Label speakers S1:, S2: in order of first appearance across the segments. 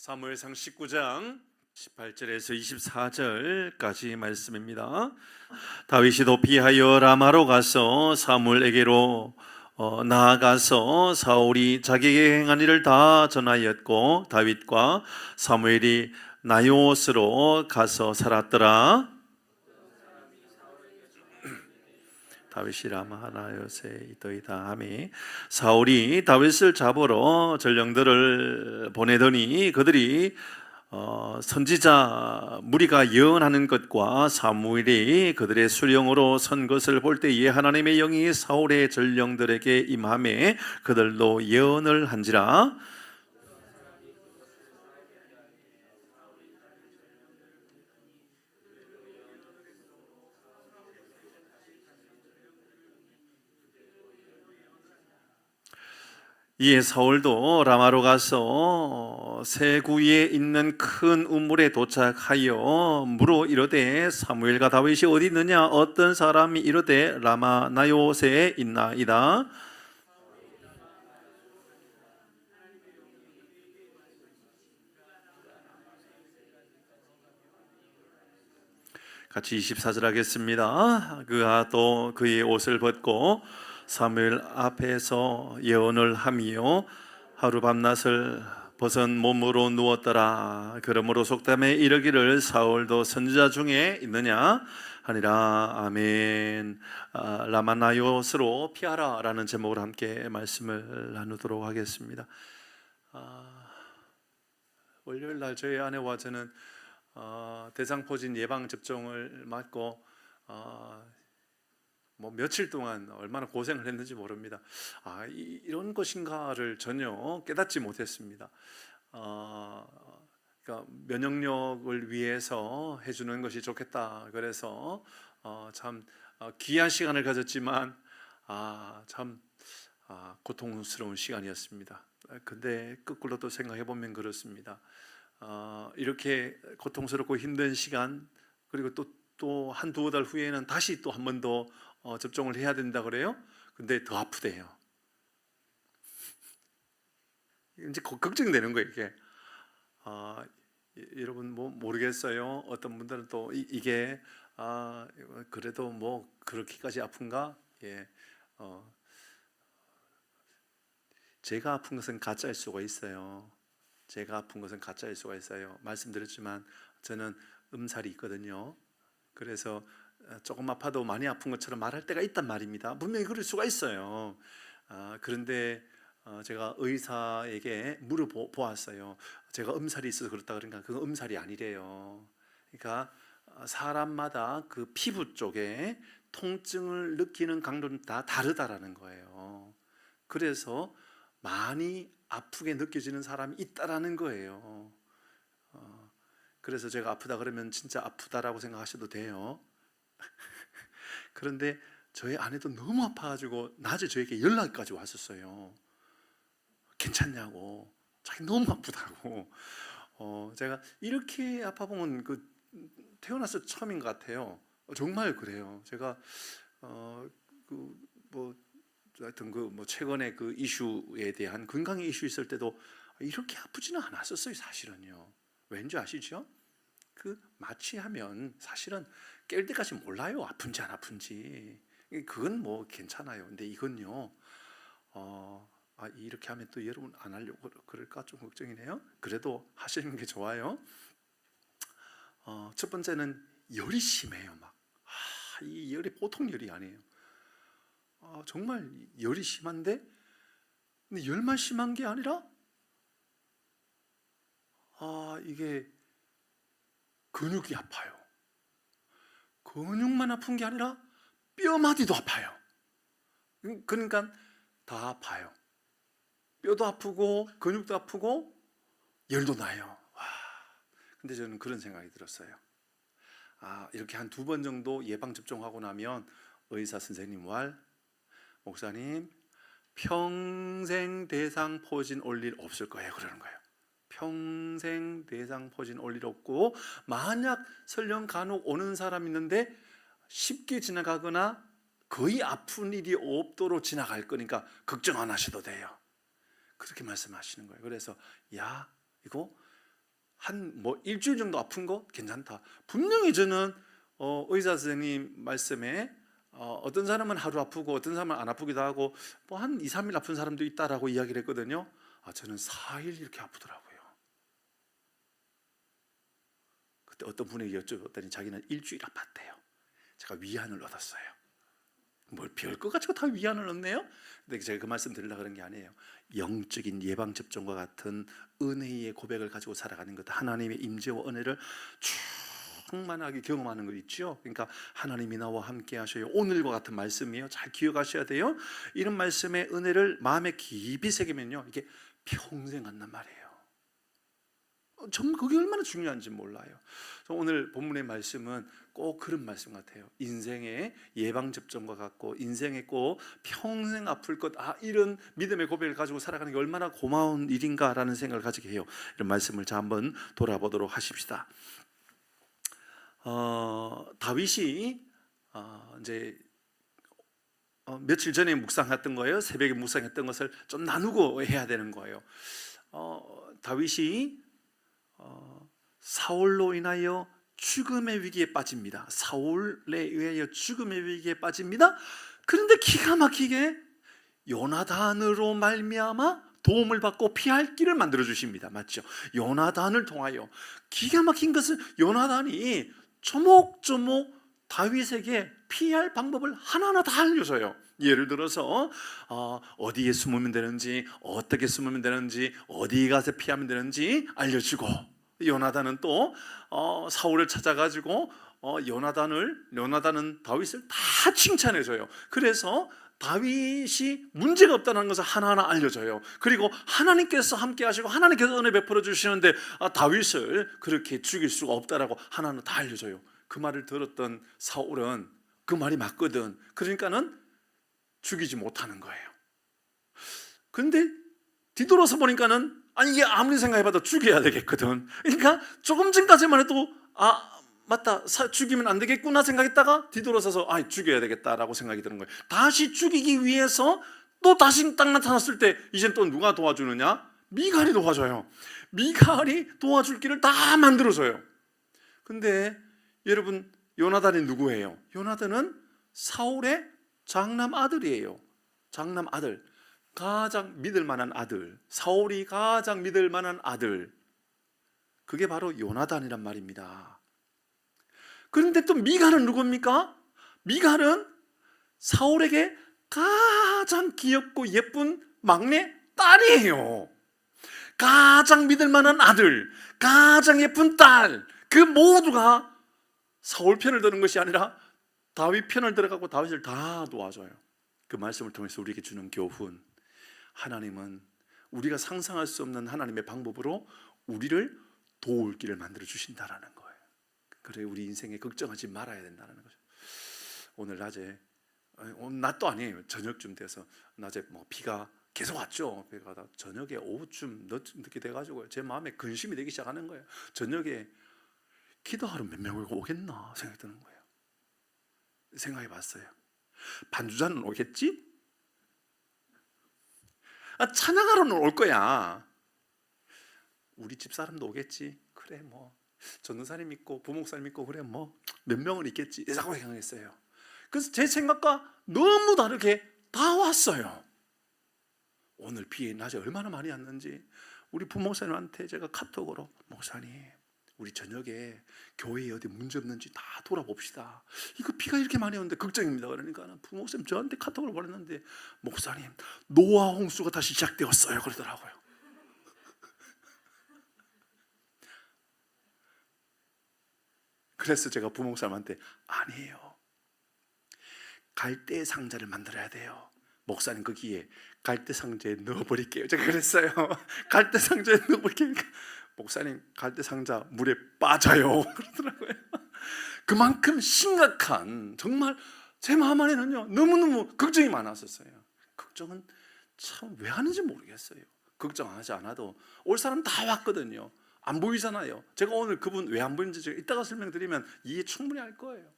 S1: 사무엘상 19장 18절에서 24절까지 말씀입니다. 다윗이 도피하여 라마로 가서 사무엘에게로 나아가서 사울이 자기에게 행한 일을 다 전하였고 다윗과 사무엘이 나요스로 가서 살았더라. 다윗이 라마 나요스에 있더이다 하매 사울이 다윗을 잡으러 전령들을 보내더니 그들이 선지자 무리가 예언하는 것과 사무엘이 그들의 수령으로 선 것을 볼 때에 하나님의 영이 사울의 전령들에게 임하매 그들도 예언을 한지라. 이에 사울도 라마로 가서 세구에 있는 큰 우물에 도착하여 물어 이르되 사무엘과 다윗이 어디 있느냐? 어떤 사람이 이르되 라마 나요세에 있나이다. 같이 24절 하겠습니다. 그가 또 그의 옷을 벗고 사무엘 앞에서 예언을 하며 하루 밤낮을 벗은 몸으로 누웠더라. 그러므로 속담에 이르기를 사울도 선지자 중에 있느냐 하니라. 아멘. 라마나요스로 피하라 라는 제목으로 함께 말씀을 나누도록 하겠습니다. 월요일 날 저희 아내와 저는 대상포진 예방접종을 맞고 며칠 동안 얼마나 고생을 했는지 모릅니다. 이런 것인가를 전혀 깨닫지 못했습니다. 그러니까 면역력을 위해서 해주는 것이 좋겠다. 그래서 참 귀한 시간을 가졌지만 참 고통스러운 시간이었습니다. 근데 거꾸로 또 생각해 보면 그렇습니다. 이렇게 고통스럽고 힘든 시간 그리고 또 한 두어 달 후에는 다시 또 한 번 더 접종을 해야 된다 그래요. 근데 더 아프대요. 이제 걱정되는 거예요 이게. 여러분 모르겠어요. 어떤 분들은 또 이게 그래도 그렇게까지 아픈가? 예. 제가 아픈 것은 가짜일 수가 있어요. 제가 아픈 것은 가짜일 수가 있어요. 말씀드렸지만 저는 음살이 있거든요. 그래서 조금 아파도 많이 아픈 것처럼 말할 때가 있단 말입니다. 분명히 그럴 수가 있어요. 그런데 제가 의사에게 물어보았어요. 제가 음살이 있어서 그렇다 그러니까 그건 음살이 아니래요. 그러니까 사람마다 그 피부 쪽에 통증을 느끼는 강도는 다 다르다라는 거예요. 그래서 많이 아프게 느껴지는 사람이 있다라는 거예요. 그래서 제가 아프다 그러면 진짜 아프다라고 생각하셔도 돼요. 그런데 저희 아내도 너무 아파가지고 낮에 저에게 연락까지 왔었어요. 괜찮냐고. 자기 너무 아프다고. 제가 이렇게 아파보면 태어나서 처음인 것 같아요. 정말 그래요. 제가 하여튼 최근에 그 이슈에 대한 건강의 이슈 있을 때도 이렇게 아프지는 않았었어요. 사실은요. 왠지 아시죠? 마취하면 사실은 깰 때까지 몰라요. 아픈지 안 아픈지. 그건 괜찮아요. 근데 이건요. 이렇게 하면 또 여러분 안 하려고 그럴까 좀 걱정이네요. 그래도 하시는 게 좋아요. 첫 번째는 열이 심해요. 이 열이 보통 열이 아니에요. 정말 열이 심한데 근데 열만 심한 게 아니라 이게 근육이 아파요. 근육만 아픈 게 아니라 뼈마디도 아파요. 그러니까 다 아파요. 뼈도 아프고 근육도 아프고 열도 나요. 근데 저는 그런 생각이 들었어요. 이렇게 한 2번 정도 예방접종하고 나면 의사 선생님 말 목사님 평생 대상포진 올 일 없을 거예요 그러는 거예요. 평생 대상포진 올 일 없고 만약 설령 간혹 오는 사람 있는데 쉽게 지나가거나 거의 아픈 일이 없도록 지나갈 거니까 걱정 안 하셔도 돼요. 그렇게 말씀하시는 거예요. 그래서 이거 한 뭐 일주일 정도 아픈 거 괜찮다. 분명히 저는 의사 선생님 말씀에 어떤 사람은 하루 아프고 어떤 사람은 안 아프기도 하고 뭐 한 2, 3일 아픈 사람도 있다라고 이야기를 했거든요. 저는 4일 이렇게 아프더라고요. 그때 어떤 분에게 여쭤봤더니 자기는 일주일 아팠대요. 제가 위안을 얻었어요. 뭘 별것 같지고 다 위안을 얻네요? 근데 제가 그 말씀 드리려고 그런 게 아니에요. 영적인 예방접종과 같은 은혜의 고백을 가지고 살아가는 것, 하나님의 임재와 은혜를 충만하게 경험하는 거 있죠. 그러니까 하나님이 나와 함께 하셔요. 오늘과 같은 말씀이에요. 잘 기억하셔야 돼요. 이런 말씀의 은혜를 마음에 깊이 새기면요, 이게 평생 간단 말이에요. 정말 그게 얼마나 중요한지 몰라요. 오늘 본문의 말씀은 꼭 그런 말씀 같아요. 인생의 예방접종과 같고 인생에 꼭 평생 아플 것, 이런 믿음의 고백을 가지고 살아가는 게 얼마나 고마운 일인가라는 생각을 가지게 해요. 이런 말씀을 자 한번 돌아보도록 하십시다. 다윗이 이제 며칠 전에 묵상했던 거예요. 새벽에 묵상했던 것을 좀 나누고 해야 되는 거예요. 다윗이 사울로 인하여 죽음의 위기에 빠집니다. 사울에 의하여 죽음의 위기에 빠집니다. 그런데 기가 막히게 요나단으로 말미암아 도움을 받고 피할 길을 만들어 주십니다. 맞죠? 요나단을 통하여. 기가 막힌 것은 요나단이 조목조목 다윗에게 피할 방법을 하나하나 다 알려줘요. 예를 들어서 어디에 숨으면 되는지, 어떻게 숨으면 되는지, 어디 가서 피하면 되는지 알려주고, 요나단은 또 사울을 찾아가지고 요나단은 다윗을 다 칭찬해줘요. 그래서 다윗이 문제가 없다는 것을 하나하나 알려줘요. 그리고 하나님께서 함께 하시고 하나님께서 은혜 베풀어 주시는데 다윗을 그렇게 죽일 수가 없다라고 하나하나 다 알려줘요. 그 말을 들었던 사울은 그 말이 맞거든. 그러니까는 죽이지 못하는 거예요. 그런데 뒤돌아서 보니까는 이게 아무리 생각해봐도 죽여야 되겠거든. 그러니까 조금 전까지만 해도 맞다, 죽이면 안 되겠구나 생각했다가 뒤돌아서서 죽여야 되겠다라고 생각이 드는 거예요. 다시 죽이기 위해서 또 다시 딱 나타났을 때 이젠 또 누가 도와주느냐? 미갈이 도와줘요. 미갈이 도와줄 길을 다 만들어줘요. 근데 여러분, 요나단이 누구예요? 요나단은 사울의 장남 아들이에요. 장남 아들, 가장 믿을 만한 아들, 사울이 가장 믿을 만한 아들, 그게 바로 요나단이란 말입니다. 그런데 또 미갈은 누굽니까? 미갈은 사울에게 가장 귀엽고 예쁜 막내 딸이에요. 가장 믿을 만한 아들, 가장 예쁜 딸, 그 모두가 사울 편을 드는 것이 아니라 다윗 편을 들어가고 다윗을 다 도와줘요. 그 말씀을 통해서 우리에게 주는 교훈, 하나님은 우리가 상상할 수 없는 하나님의 방법으로 우리를 도울 길을 만들어 주신다라는 거예요. 그래, 우리 인생에 걱정하지 말아야 된다는 거죠. 오늘 낮에, 오늘 낮도 아니에요, 저녁쯤 돼서 낮에 비가 계속 왔죠. 비가 저녁에 오후쯤 늦게 돼가지고 제 마음에 근심이 되기 시작하는 거예요. 저녁에 기도하러 몇 명이 오겠나 생각이 드는 거예요. 생각해 봤어요. 반주자는 오겠지? 찬양하러는 올 거야. 우리 집 사람도 오겠지. 그래, 전도사님 있고 부목사님 있고, 그래, 몇 명은 있겠지. 라고 생각했어요. 그래서 제 생각과 너무 다르게 다 왔어요. 오늘 비 낮에 얼마나 많이 왔는지 우리 부목사님한테 제가 카톡으로, 목사님, 우리 저녁에 교회에 어디 문제 없는지 다 돌아봅시다. 이거 비가 이렇게 많이 오는데 걱정입니다. 그러니까 부목사님 저한테 카톡을 보냈는데, 목사님, 노아 홍수가 다시 시작되었어요 그러더라고요. 그래서 제가 부목사님한테, 아니에요, 갈대 상자를 만들어야 돼요. 목사님 거기에 갈대 상자에 넣어버릴게요. 제가 그랬어요. 갈대 상자에 넣어버릴게요. 목사님, 갈대 상자 물에 빠져요 그러더라고요. 그만큼 심각한, 정말 제 마음 안에는요 너무너무 걱정이 많았었어요. 걱정은 참 왜 하는지 모르겠어요. 걱정하지 않아도 올 사람 다 왔거든요. 안 보이잖아요. 제가 오늘 그분 왜 안 보이는지 제가 이따가 설명드리면 이해 충분히 할 거예요.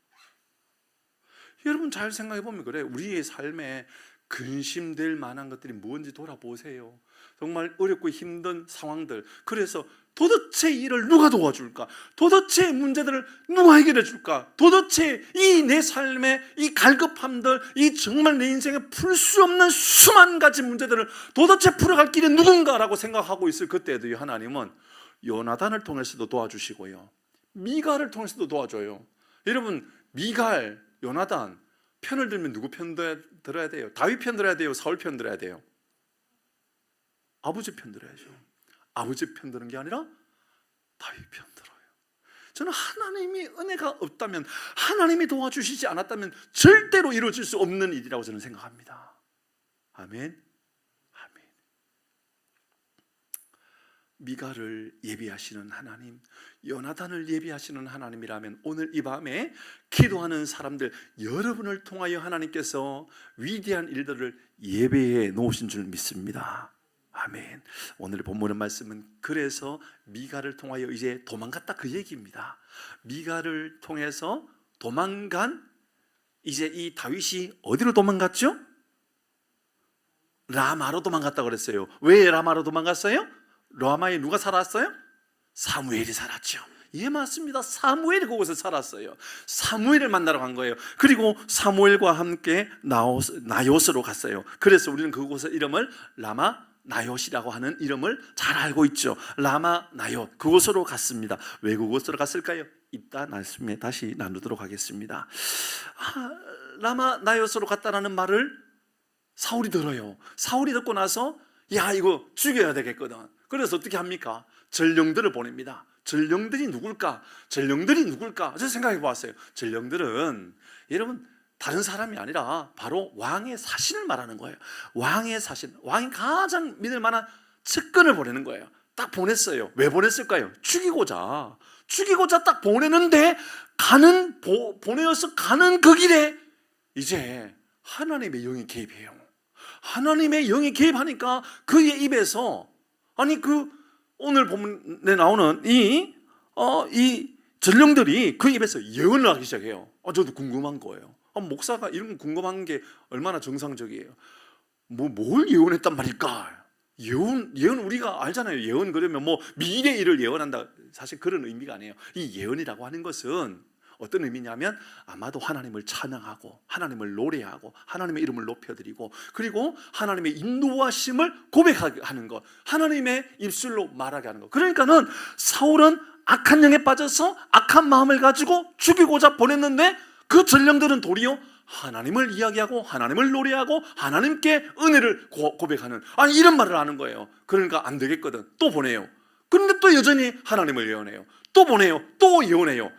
S1: 여러분 잘 생각해 보면 그래요. 우리의 삶에 근심될 만한 것들이 뭔지 돌아보세요. 정말 어렵고 힘든 상황들, 그래서 도대체 이 일을 누가 도와줄까? 도대체 문제들을 누가 해결해 줄까? 도대체 이 내 삶의 이 갈급함들, 이 정말 내 인생에 풀 수 없는 수만 가지 문제들을 도대체 풀어갈 길이 누군가라고 생각하고 있을 그때도 하나님은 요나단을 통해서도 도와주시고요, 미갈을 통해서도 도와줘요. 여러분, 미갈, 요나단 편을 들면 누구 편 들어야 돼요? 다윗 편 들어야 돼요? 사울 편 들어야 돼요? 아버지 편 들어야죠. 아버지 편 드는 게 아니라 다윗 편 들어요. 저는 하나님이 은혜가 없다면, 하나님이 도와주시지 않았다면 절대로 이루어질 수 없는 일이라고 저는 생각합니다. 아멘. 아멘. 미갈을 예비하시는 하나님, 요나단을 예비하시는 하나님이라면 오늘 이 밤에 기도하는 사람들 여러분을 통하여 하나님께서 위대한 일들을 예배해 놓으신 줄 믿습니다. 아멘. 오늘 본문의 말씀은 그래서 미갈을 통하여 이제 도망갔다 그 얘기입니다. 미갈을 통해서 도망간 이제 이 다윗이 어디로 도망갔죠? 라마로 도망갔다고 그랬어요. 왜 라마로 도망갔어요? 라마에 누가 살았어요? 사무엘이 살았죠. 예, 맞습니다. 사무엘이 그곳에 살았어요. 사무엘을 만나러 간 거예요. 그리고 사무엘과 함께 나요스로 갔어요. 그래서 우리는 그곳의 이름을 라마 나요시라고 하는 이름을 잘 알고 있죠. 라마 나요, 그곳으로 갔습니다. 왜 그곳으로 갔을까요? 이따 말씀에 다시 나누도록 하겠습니다. 라마 나요스로 갔다라는 말을 사울이 들어요. 사울이 듣고 나서 야, 이거 죽여야 되겠거든. 그래서 어떻게 합니까? 전령들을 보냅니다. 전령들이 누굴까? 전령들이 누굴까? 제가 생각해 보았어요. 전령들은 여러분 다른 사람이 아니라 바로 왕의 사신을 말하는 거예요. 왕의 사신, 왕이 가장 믿을 만한 측근을 보내는 거예요. 딱 보냈어요. 왜 보냈을까요? 죽이고자 딱 보내는데 보내어서 가는 그 길에 이제 하나님의 영이 개입해요. 하나님의 영이 개입하니까 그의 입에서, 아니 그 오늘 본문에 나오는 이 전령들이 그 입에서 예언을 하기 시작해요. 저도 궁금한 거예요. 목사가 이런 거 궁금한 게 얼마나 정상적이에요. 뭘 예언했단 말일까? 예언 우리가 알잖아요. 예언 그러면 미래 일을 예언한다. 사실 그런 의미가 아니에요. 이 예언이라고 하는 것은 어떤 의미냐면 아마도 하나님을 찬양하고 하나님을 노래하고 하나님의 이름을 높여드리고 그리고 하나님의 인도하심을 고백하게 하는 것, 하나님의 입술로 말하게 하는 것. 그러니까는 사울은 악한 영에 빠져서 악한 마음을 가지고 죽이고자 보냈는데 그 전령들은 도리어 하나님을 이야기하고 하나님을 노래하고 하나님께 은혜를 고백하는, 이런 말을 하는 거예요. 그러니까 안 되겠거든. 또 보내요. 그런데 또 여전히 하나님을 예언해요. 또 보내요. 또 예언해요.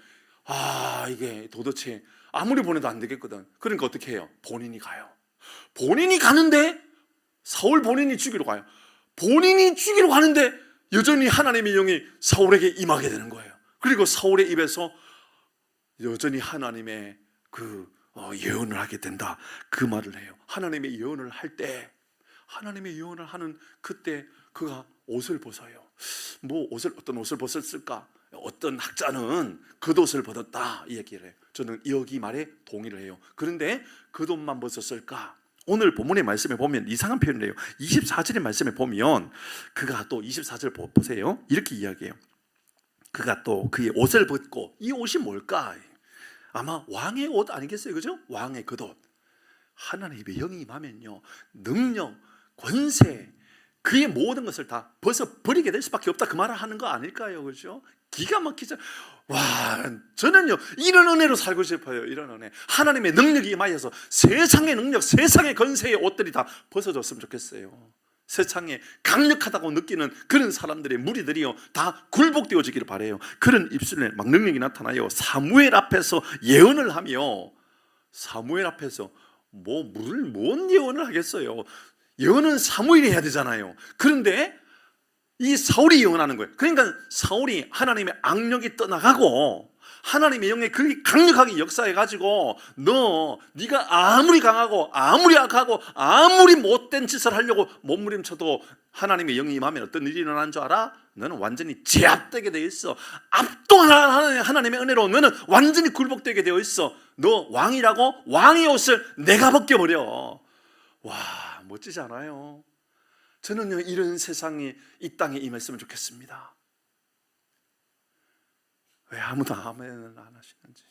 S1: 이게 도대체 아무리 보내도 안 되겠거든. 그러니까 어떻게 해요? 본인이 가요. 본인이 가는데 사울 본인이 죽이러 가요. 본인이 죽이러 가는데 여전히 하나님의 영이 사울에게 임하게 되는 거예요. 그리고 사울의 입에서 여전히 하나님의 예언을 하게 된다, 그 말을 해요. 하나님의 예언을 할 때, 하나님의 예언을 하는 그때 그가 옷을 벗어요. 어떤 옷을 벗었을까? 어떤 학자는 겉옷을 벗었다 이 얘기를 해요. 저는 여기 말에 동의를 해요. 그런데 겉옷만 벗었을까? 오늘 본문의 말씀에 보면 이상한 표현을 해요. 24절의 말씀에 보면 그가 또 24절 보세요. 이렇게 이야기해요. 그가 또 그의 옷을 벗고, 이 옷이 뭘까? 아마 왕의 옷 아니겠어요? 그죠? 왕의 겉옷. 하나님의 영이 임하면요, 능력, 권세, 그의 모든 것을 다 벗어버리게 될 수밖에 없다, 그 말을 하는 거 아닐까요? 그죠? 기가 막히죠. 저는요 이런 은혜로 살고 싶어요. 이런 은혜, 하나님의 능력이 임하여서 세상의 능력, 세상의 권세의 옷들이 다 벗어졌으면 좋겠어요. 세상에 강력하다고 느끼는 그런 사람들의 무리들이요 다 굴복되어지기를 바라요. 그런 입술에 막 능력이 나타나요. 사무엘 앞에서 예언을 하며, 사무엘 앞에서 뭔 예언을 하겠어요? 예언은 사무엘이 해야 되잖아요. 그런데 이 사울이 예언하는 거예요. 그러니까 사울이 하나님의 악력이 떠나가고 하나님의 영에 그렇게 강력하게 역사해가지고 네가 아무리 강하고 아무리 악하고 아무리 못된 짓을 하려고 몸부림쳐도 하나님의 영이 임하면 어떤 일이 일어나는 줄 알아? 너는 완전히 제압되게 되어 있어. 압도하는 하나님의 은혜로 너는 완전히 굴복되게 되어 있어. 너 왕이라고 왕의 옷을 내가 벗겨버려. 와, 멋지지 않아요? 저는요 이런 세상이 이 땅에 임했으면 좋겠습니다. 왜 아무도 아멘을 안 하시는지.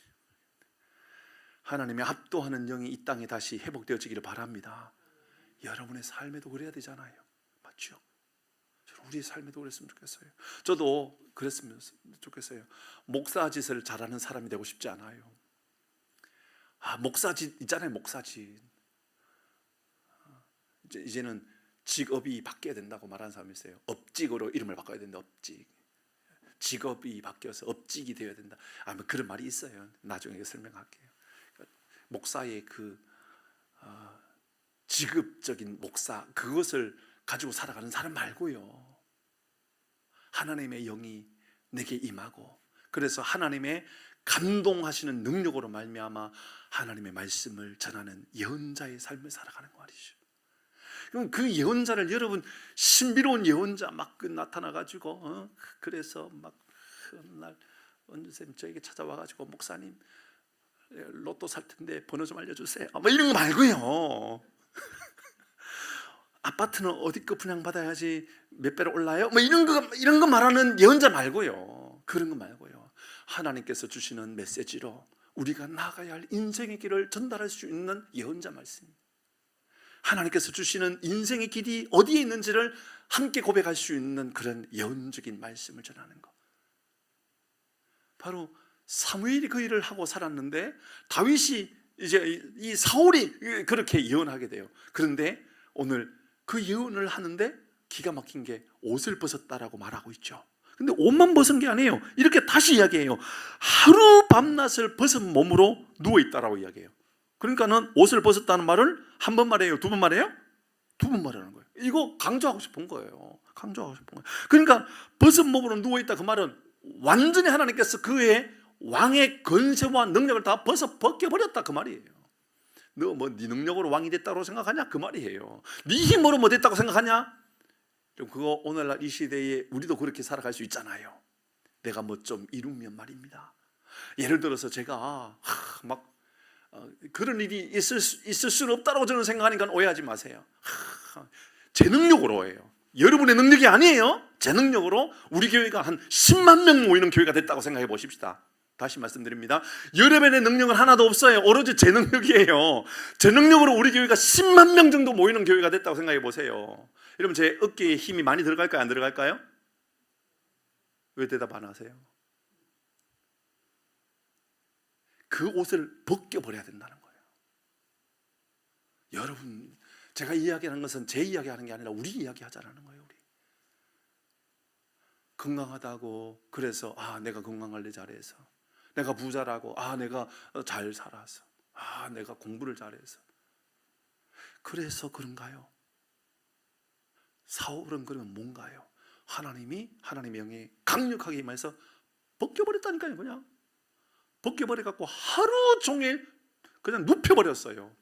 S1: 하나님의 압도하는 영이 이 땅에 다시 회복되어지기를 바랍니다. 여러분의 삶에도 그래야 되잖아요. 맞죠? 우리의 삶에도 그랬으면 좋겠어요. 저도 그랬으면 좋겠어요. 목사짓을 잘하는 사람이 되고 싶지 않아요. 목사짓 있잖아요. 목사짓. 이제는 직업이 바뀌어야 된다고 말하는 사람이 있어요. 업직으로 이름을 바꿔야 된다. 업직. 직업이 바뀌어서 업직이 되어야 된다. 그런 말이 있어요. 나중에 설명할게요. 목사의 그 직업적인 목사, 그것을 가지고 살아가는 사람 말고요, 하나님의 영이 내게 임하고, 그래서 하나님의 감동하시는 능력으로 말미암아 하나님의 말씀을 전하는 예언자의 삶을 살아가는 거 말이죠. 그럼 그 예언자를, 여러분 신비로운 예언자 막 나타나가지고 그래서 막 어느 날 원주쌤 저에게 찾아와가지고, 목사님 로또 살 텐데 번호 좀 알려주세요, 뭐 이런 거 말고요. 아파트는 어디 거 분양받아야지 몇 배로 올라요? 뭐 이런 거 말하는 예언자 말고요. 그런 거 말고요. 하나님께서 주시는 메시지로 우리가 나아가야 할 인생의 길을 전달할 수 있는 예언자 말씀. 하나님께서 주시는 인생의 길이 어디에 있는지를 함께 고백할 수 있는 그런 예언적인 말씀을 전하는 것. 바로 사무엘이 그 일을 하고 살았는데, 다윗이 이제 이 사울이 그렇게 예언하게 돼요. 그런데 오늘 그 예언을 하는데 기가 막힌 게 옷을 벗었다라고 말하고 있죠. 근데 옷만 벗은 게 아니에요. 이렇게 다시 이야기해요. 하루 밤낮을 벗은 몸으로 누워있다라고 이야기해요. 그러니까는 옷을 벗었다는 말을 한 번 말해요? 두 번 말해요? 두 번 말하는 거예요. 이거 강조하고 싶은 거예요. 강조하고 싶은 거예요. 그러니까 벗은 몸으로 누워있다, 그 말은 완전히 하나님께서 그의 왕의 권세와 능력을 다 벗겨버렸다, 그 말이에요. 너 뭐 네 능력으로 왕이 됐다고 생각하냐? 그 말이에요. 네 힘으로 뭐 됐다고 생각하냐? 그거 오늘날 이 시대에 우리도 그렇게 살아갈 수 있잖아요. 내가 뭐 좀 이루면 말입니다. 예를 들어서 제가 막 그런 일이 있을 수는 없다고 저는 생각하니까 오해하지 마세요. 제 능력으로 해요. 여러분의 능력이 아니에요. 제 능력으로 우리 교회가 한 10만 명 모이는 교회가 됐다고 생각해 보십시다. 다시 말씀드립니다. 여러분의 능력은 하나도 없어요. 오로지 제 능력이에요. 제 능력으로 우리 교회가 10만 명 정도 모이는 교회가 됐다고 생각해 보세요. 여러분, 제 어깨에 힘이 많이 들어갈까요? 안 들어갈까요? 왜 대답 안 하세요? 그 옷을 벗겨버려야 된다는 거예요. 여러분, 제가 이야기하는 것은 제 이야기하는 게 아니라 우리 이야기하자라는 거예요. 우리 건강하다고 그래서 내가 건강관리 잘해서, 내가 부자라고 내가 잘 살아서, 내가 공부를 잘해서 그래서 그런가요? 사울은 그러면 뭔가요? 하나님의 영이 강력하게 임해서 벗겨버렸다니까요. 그냥 벗겨버려갖고 하루 종일 그냥 눕혀버렸어요.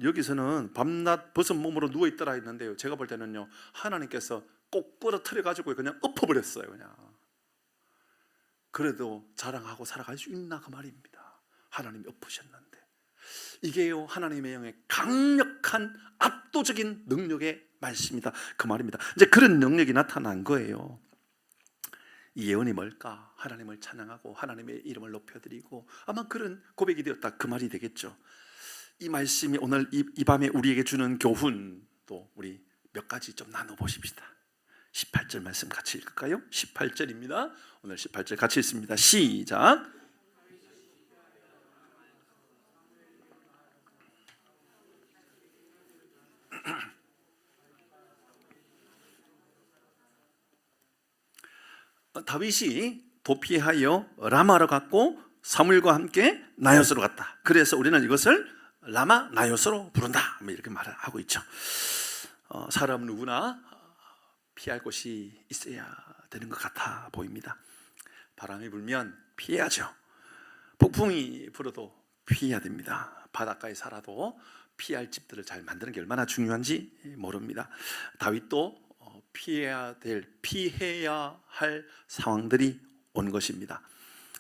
S1: 여기서는 밤낮 벗은 몸으로 누워있더라 했는데요, 제가 볼 때는요, 하나님께서 꼭 끌어터려가지고 그냥 엎어버렸어요. 그냥. 그래도 자랑하고 살아갈 수 있나, 그 말입니다. 하나님이 엎으셨는데. 이게요, 하나님의 영의 강력한 압도적인 능력의 말씀이다, 그 말입니다. 이제 그런 능력이 나타난 거예요. 이 예언이 뭘까? 하나님을 찬양하고 하나님의 이름을 높여드리고, 아마 그런 고백이 되었다, 그 말이 되겠죠. 이 말씀이 오늘 이 밤에 우리에게 주는 교훈도 우리 몇 가지 좀 나눠보십시다. 18절 말씀 같이 읽을까요? 18절입니다. 오늘 18절 같이 읽습니다. 시작. 다윗이 도피하여 라마로 갔고 사무엘과 함께 나요스로 갔다. 그래서 우리는 이것을 라마 나요스로 부른다, 이렇게 말을 하고 있죠. 사람 누구나 피할 곳이 있어야 되는 것 같아 보입니다. 바람이 불면 피해야죠. 폭풍이 불어도 피해야 됩니다. 바닷가에 살아도 피할 집들을 잘 만드는 게 얼마나 중요한지 모릅니다. 다윗도 피해야 할 상황들이 온 것입니다.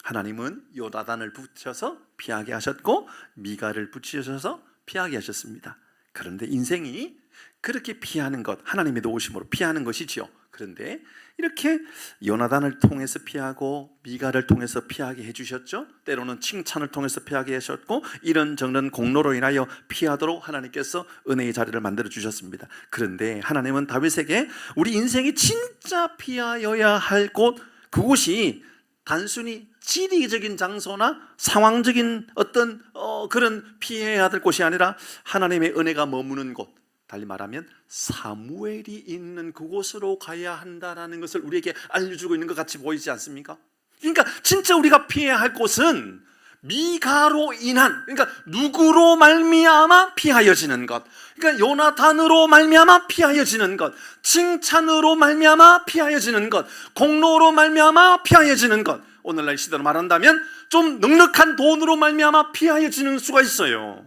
S1: 하나님은 요나단을 붙여서 피하게 하셨고 미가를 붙이셔서 피하게 하셨습니다. 그런데 인생이 그렇게 피하는 것, 하나님의 도우심으로 피하는 것이지요. 그런데 이렇게 요나단을 통해서 피하고 미가를 통해서 피하게 해주셨죠. 때로는 칭찬을 통해서 피하게 하셨고 이런저런 공로로 인하여 피하도록 하나님께서 은혜의 자리를 만들어 주셨습니다. 그런데 하나님은 다윗에게 우리 인생이 진짜 피하여야 할 곳, 그곳이 단순히 지리적인 장소나 상황적인 어떤 그런 피해야 될 곳이 아니라 하나님의 은혜가 머무는 곳, 달리 말하면 사무엘이 있는 그곳으로 가야 한다는 것을 우리에게 알려주고 있는 것 같이 보이지 않습니까? 그러니까 진짜 우리가 피해야 할 곳은 미가로 인한, 그러니까 누구로 말미암아 피하여지는 것, 그러니까 요나단으로 말미암아 피하여지는 것, 칭찬으로 말미암아 피하여지는 것, 공로로 말미암아 피하여지는 것, 오늘날 시대로 말한다면 좀 넉넉한 돈으로 말미암아 피하여지는 수가 있어요.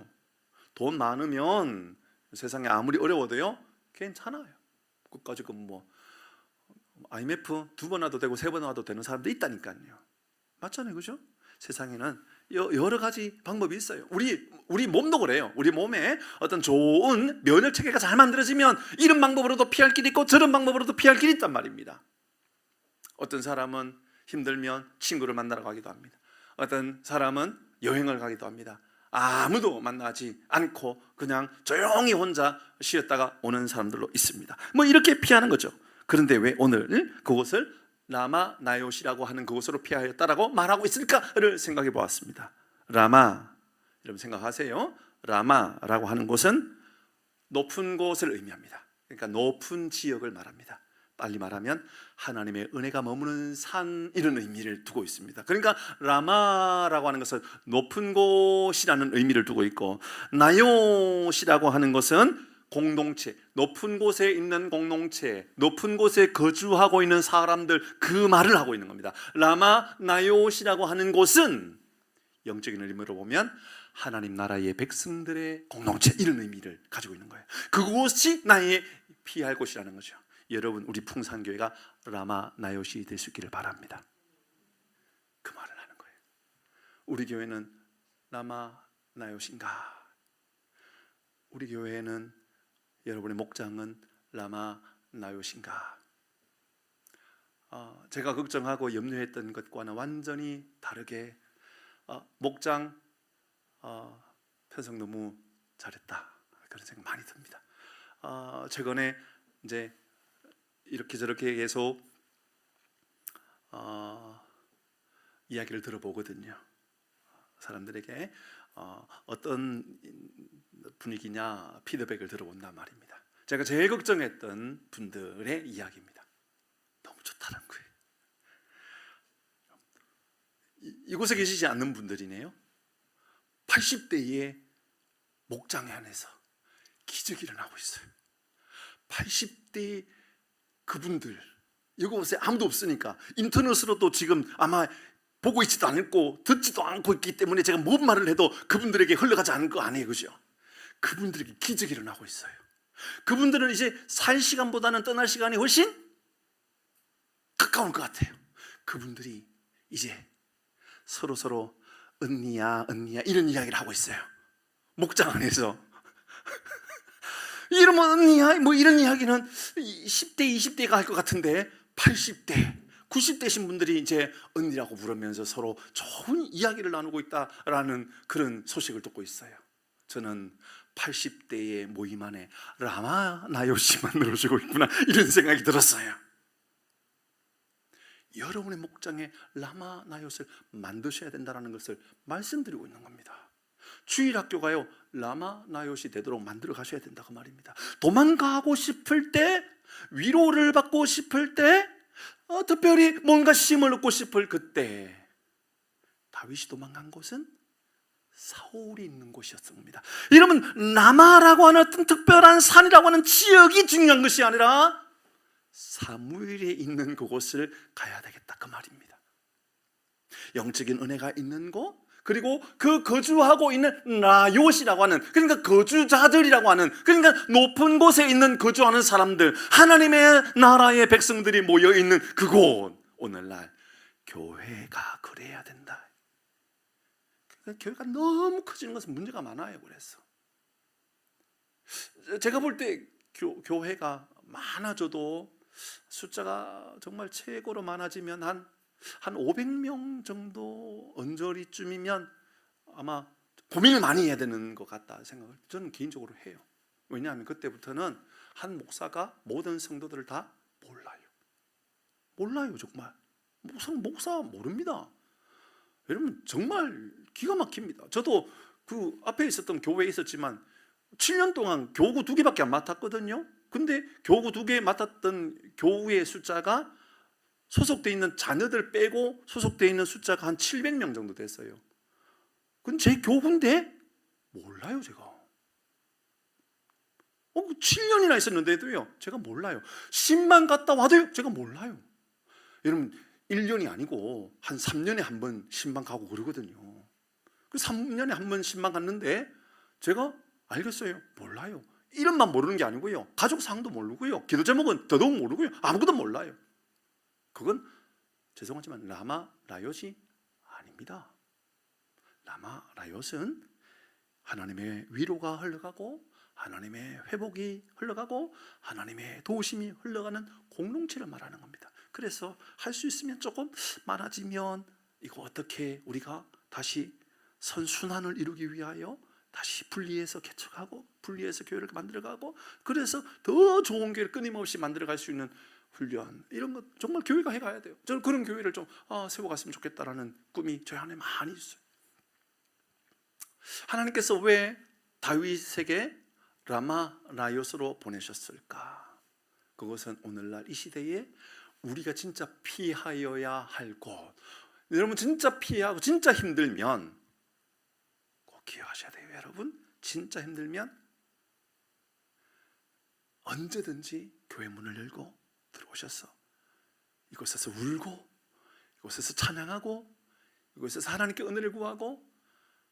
S1: 돈 많으면 세상에 아무리 어려워도요 괜찮아요. 끝까지 뭐 IMF 2번 와도 되고 3번 와도 되는 사람도 있다니까요. 맞잖아요, 그죠? 세상에는 여러 가지 방법이 있어요. 우리 몸도 그래요. 우리 몸에 어떤 좋은 면역 체계가 잘 만들어지면 이런 방법으로도 피할 길이 있고 저런 방법으로도 피할 길이 있단 말입니다. 어떤 사람은 힘들면 친구를 만나러 가기도 합니다. 어떤 사람은 여행을 가기도 합니다. 아무도 만나지 않고 그냥 조용히 혼자 쉬었다가 오는 사람들도 있습니다. 뭐 이렇게 피하는 거죠. 그런데 왜 오늘 그곳을 라마 나요시라고 하는 그곳으로 피하였다라고 말하고 있을까를 생각해 보았습니다. 라마, 여러분 생각하세요. 라마라고 하는 곳은 높은 곳을 의미합니다. 그러니까 높은 지역을 말합니다. 빨리 말하면 하나님의 은혜가 머무는 산, 이런 의미를 두고 있습니다. 그러니까 라마라고 하는 것은 높은 곳이라는 의미를 두고 있고, 나요시라고 하는 것은 공동체, 높은 곳에 있는 공동체, 높은 곳에 거주하고 있는 사람들, 그 말을 하고 있는 겁니다. 라마 나요시라고 하는 곳은 영적인 의미로 보면 하나님 나라의 백성들의 공동체, 이런 의미를 가지고 있는 거예요. 그곳이 나의 피할 곳이라는 거죠. 여러분, 우리 풍산교회가 라마 나요시 될 수 있기를 바랍니다. 그 말을 하는 거예요. 우리 교회는 라마 나요시인가? 우리 교회는, 여러분의 목장은 라마 나요시인가? 제가 걱정하고 염려했던 것과는 완전히 다르게 목장 편성 너무 잘했다, 그런 생각 많이 듭니다. 최근에 이제 이렇게 저렇게 계속 이야기를 들어보거든요. 사람들에게 어떤 분위기냐 피드백을 들어본단 말입니다. 제가 제일 걱정했던 분들의 이야기입니다. 너무 좋다는 거예요. 이곳에 계시지 않는 분들이네요. 80대의 목장에 안에서 기적이 일어나고 있어요. 80대 그분들, 이곳에 아무도 없으니까 인터넷으로도 지금 아마 보고 있지도 않고 듣지도 않고 있기 때문에 제가 뭔 말을 해도 그분들에게 흘러가지 않을 거 아니에요, 그죠? 그분들에게 기적이 일어나고 있어요. 그분들은 이제 살 시간보다는 떠날 시간이 훨씬 가까울 것 같아요. 그분들이 이제 서로 언니야 이런 이야기를 하고 있어요. 목장 안에서. 이러면 언니야 뭐 이런 이야기는 10대 20대가 할 것 같은데 80대 90대신 분들이 이제 언니라고 부르면서 서로 좋은 이야기를 나누고 있다라는 그런 소식을 듣고 있어요. 저는 80대의 모임 안에 라마 나요시만 늘어지고 있구나, 이런 생각이 들었어요. 여러분의 목장에 라마 나요시를 만드셔야 된다는 것을 말씀드리고 있는 겁니다. 주일학교가요 라마 나요시 되도록 만들어 가셔야 된다고 말입니다. 도망가고 싶을 때, 위로를 받고 싶을 때, 특별히 뭔가 힘을 얻고 싶을 그때, 다윗이 도망간 곳은 사울이 있는 곳이었습니다. 여러분, 라마라고 하는 어떤 특별한 산이라고 하는 지역이 중요한 것이 아니라 사무엘이 있는 그곳을 가야 되겠다, 그 말입니다. 영적인 은혜가 있는 곳, 그리고 그 거주하고 있는 나요시라고 하는, 그러니까 거주자들이라고 하는, 그러니까 높은 곳에 있는 거주하는 사람들, 하나님의 나라의 백성들이 모여 있는 그곳, 오늘날 교회가 그래야 된다. 그러니까 교회가 너무 커지는 것은 문제가 많아요. 그래서 제가 볼 때 교회가 많아져도 숫자가 정말 최고로 많아지면 한 500명 정도 언저리쯤이면 아마 고민을 많이 해야 되는 것 같다 생각을 저는 개인적으로 해요. 왜냐하면 그때부터는 한 목사가 모든 성도들을 다 몰라요. 정말 목사 모릅니다. 여러분 정말 기가 막힙니다. 저도 그 앞에 있었던 교회에 있었지만 7년 동안 교구 2개밖에 안 맡았거든요. 근데 교구 2개 맡았던 교우의 숫자가 소속되어 있는 자녀들 빼고 소속되어 있는 숫자가 한 700명 정도 됐어요. 그건 제 교구인데 몰라요. 제가 7년이나 있었는데도요 제가 몰라요. 10만 갔다 와도요 제가 몰라요. 여러분 1년이 아니고 한 3년에 한 번 10만 가고 그러거든요. 그 3년에 한 번 10만 갔는데 제가 알겠어요? 몰라요. 이름만 모르는 게 아니고요 가족 상도 모르고요 기도 제목은 더더욱 모르고요 아무것도 몰라요. 그건 죄송하지만 라마 라얏이 아닙니다. 라마 라얏은 하나님의 위로가 흘러가고 하나님의 회복이 흘러가고 하나님의 도우심이 흘러가는 공동체를 말하는 겁니다. 그래서 할 수 있으면 조금 많아지면 이거 어떻게 우리가 다시 선순환을 이루기 위하여 다시 분리해서 개척하고 분리해서 교회를 만들어가고 그래서 더 좋은 교회를 끊임없이 만들어갈 수 있는 훈련 이런 것 정말 교회가 해가야 돼요. 저는 그런 교회를 좀 세워갔으면 좋겠다라는 꿈이 저희 안에 많이 있어요. 하나님께서 왜 다윗에게 라마 라얏으로 보내셨을까? 그것은 오늘날 이 시대에 우리가 진짜 피하여야 할 곳, 여러분 진짜 피하고 진짜 힘들면 꼭 기억하셔야 돼요. 여러분 진짜 힘들면 언제든지 교회 문을 열고 들어오셔서 이곳에서 울고 이곳에서 찬양하고 이곳에서 하나님께 은혜를 구하고